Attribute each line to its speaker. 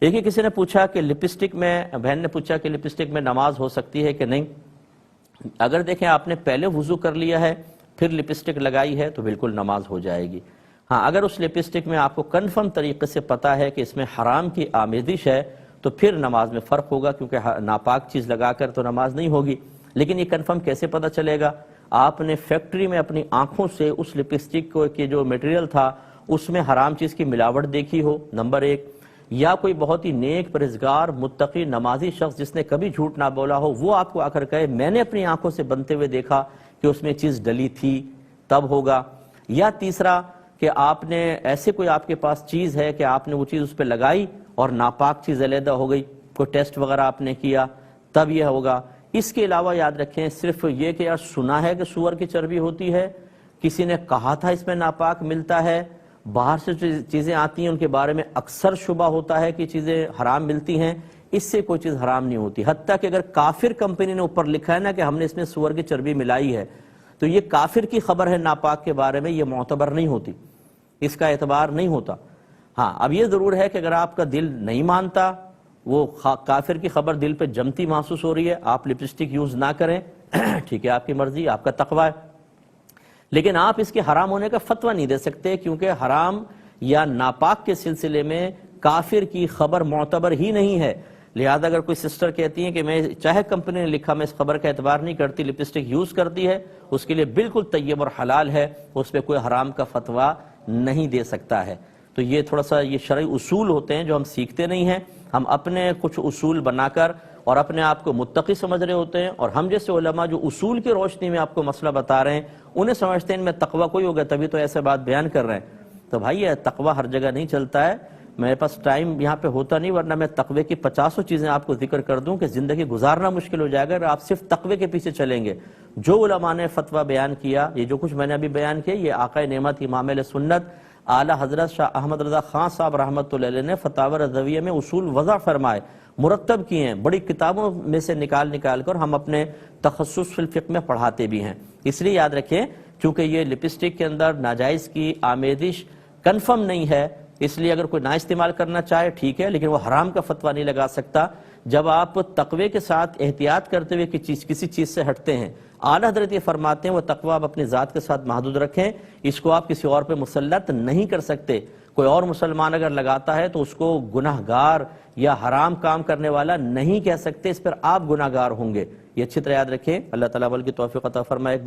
Speaker 1: دیکھیے کسی نے پوچھا کہ لپسٹک میں، بہن نے پوچھا کہ لپسٹک میں نماز ہو سکتی ہے کہ نہیں۔ اگر دیکھیں آپ نے پہلے وضو کر لیا ہے پھر لپسٹک لگائی ہے تو بالکل نماز ہو جائے گی۔ ہاں اگر اس لپسٹک میں آپ کو کنفرم طریقے سے پتا ہے کہ اس میں حرام کی آمیزش ہے تو پھر نماز میں فرق ہوگا، کیونکہ ناپاک چیز لگا کر تو نماز نہیں ہوگی۔ لیکن یہ کنفرم کیسے پتا چلے گا؟ آپ نے فیکٹری میں اپنی آنکھوں سے اس لپسٹک کے جو میٹیریل تھا اس میں حرام چیز کی ملاوٹ دیکھی ہو، نمبر ایک، یا کوئی بہت ہی نیک پرہیزگار متقی نمازی شخص جس نے کبھی جھوٹ نہ بولا ہو وہ آپ کو آ کر کہے میں نے اپنی آنکھوں سے بنتے ہوئے دیکھا کہ اس میں چیز ڈلی تھی، تب ہوگا۔ یا تیسرا کہ آپ نے ایسے کوئی آپ کے پاس چیز ہے کہ آپ نے وہ چیز اس پہ لگائی اور ناپاک چیز علیحدہ ہو گئی، کوئی ٹیسٹ وغیرہ آپ نے کیا، تب یہ ہوگا۔ اس کے علاوہ یاد رکھیں صرف یہ کہ یار سنا ہے کہ سور کی چربی ہوتی ہے، کسی نے کہا تھا اس میں ناپاک ملتا ہے، باہر سے جو چیزیں آتی ہیں ان کے بارے میں اکثر شبہ ہوتا ہے کہ چیزیں حرام ملتی ہیں، اس سے کوئی چیز حرام نہیں ہوتی۔ حتیٰ کہ اگر کافر کمپنی نے اوپر لکھا ہے نا کہ ہم نے اس میں سور کی چربی ملائی ہے تو یہ کافر کی خبر ہے ناپاک کے بارے میں، یہ معتبر نہیں ہوتی، اس کا اعتبار نہیں ہوتا۔ ہاں اب یہ ضرور ہے کہ اگر آپ کا دل نہیں مانتا، وہ کافر کی خبر دل پہ جمتی محسوس ہو رہی ہے، آپ لپسٹک یوز نہ کریں، ٹھیک ہے، آپ کی مرضی، آپ کا تقوی ہے، لیکن آپ اس کے حرام ہونے کا فتویٰ نہیں دے سکتے، کیونکہ حرام یا ناپاک کے سلسلے میں کافر کی خبر معتبر ہی نہیں ہے۔ لہذا اگر کوئی سسٹر کہتی ہیں کہ میں چاہے کمپنی نے لکھا میں اس خبر کا اعتبار نہیں کرتی، لپسٹک یوز کرتی ہے، اس کے لیے بالکل طیب اور حلال ہے، اس پہ کوئی حرام کا فتویٰ نہیں دے سکتا ہے۔ تو یہ تھوڑا سا یہ شرعی اصول ہوتے ہیں جو ہم سیکھتے نہیں ہیں، ہم اپنے کچھ اصول بنا کر اور اپنے آپ کو متقی سمجھ رہے ہوتے ہیں، اور ہم جیسے علماء جو اصول کی روشنی میں آپ کو مسئلہ بتا رہے ہیں انہیں سمجھتے ہیں ان میں تقوی کوئی ہوگا تبھی تو ایسے بات بیان کر رہے ہیں۔ تو بھائی یہ تقوی ہر جگہ نہیں چلتا ہے، میرے پاس ٹائم یہاں پہ ہوتا نہیں، ورنہ میں تقوی کی 50 چیزیں آپ کو ذکر کر دوں کہ زندگی گزارنا مشکل ہو جائے گا اگر آپ صرف تقوی کے پیچھے چلیں گے۔ جو علماء نے فتویٰ بیان کیا، یہ جو کچھ میں نے ابھی بیان کیا، یہ آقا نعمت امام اہل سنت اعلیٰ حضرت شاہ احمد رضا خان صاحب رحمۃ اللہ علیہ نے فتاوی رضویہ میں اصول وضع فرمائے، مرتب کیے ہیں، بڑی کتابوں میں سے نکال کر ہم اپنے تخصص فی الفقہ میں پڑھاتے بھی ہیں۔ اس لیے یاد رکھیں چونکہ یہ لپسٹک کے اندر ناجائز کی آمیزش کنفرم نہیں ہے، اس لیے اگر کوئی نہ استعمال کرنا چاہے ٹھیک ہے، لیکن وہ حرام کا فتویٰ نہیں لگا سکتا جب آپ تقوی کے ساتھ احتیاط کرتے ہوئے کسی چیز سے ہٹتے ہیں۔ اعلیٰ حضرت یہ فرماتے ہیں وہ تقوی آپ اپنی ذات کے ساتھ محدود رکھیں، اس کو آپ کسی اور پہ مسلط نہیں کر سکتے۔ کوئی اور مسلمان اگر لگاتا ہے تو اس کو گناہگار یا حرام کام کرنے والا نہیں کہہ سکتے، اس پر آپ گناہگار ہوں گے۔ یہ اچھی طرح یاد رکھیں۔ اللہ تعالیٰ کی توفیق عطا فرمائے۔